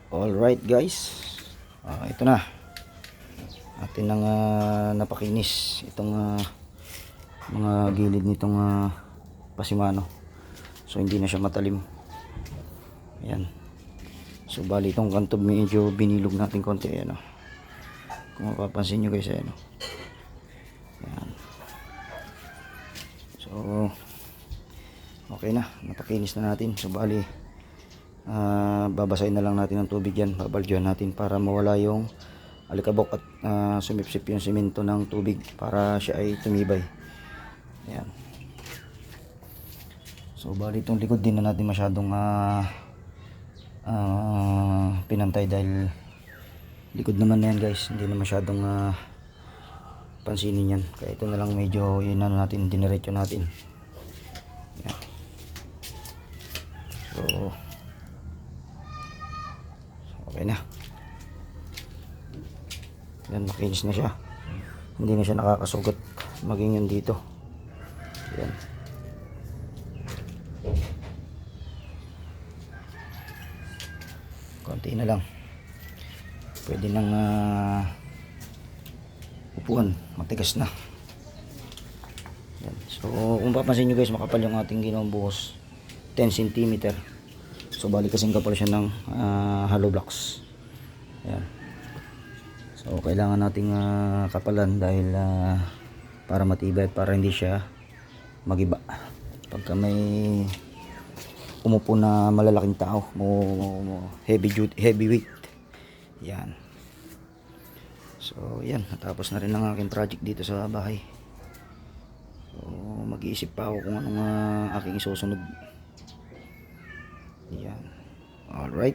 Alright guys, ito na atin nang napakinis itong mga gilid nitong pasimano. So hindi na siya matalim. Ayan. So bali itong kanto medyo binilog natin konti. Ayan, kung mapapansin nyo guys, ayan. Ayan. So okay na, napakinis na natin. So bali babasahin na lang natin ng tubig yan, babaldyuhan natin para mawala yung alikabok at sumipsip yung semento ng tubig para siya ay tumibay. Ayan. So bali itong likod din na natin masyadong pinantay dahil likod naman na yan guys, hindi na masyadong pansinin yan, kaya ito na lang medyo yun na natin, diniretso natin. Ayan. So okay na. Yan, makinis na siya. Hindi na siya nakakasugat maging yan dito. Yan. Konti na lang. Pwede nang upuan. Matigas na. Yan. So kung papansin nyo guys, makapal yung ating ginawang buhos. 10 cm. So bali kasing kapal siya ng hollow blocks. Ayan. So kailangan nating kapalan dahil para matibay at para hindi siya magiba pagka may umupo na malalaking tao, heavy weight. Yan. So yan, natapos na rin ang aking project dito sa bahay. So mag-iisip pa ako kung anong aking isusunod. Yan. Alright.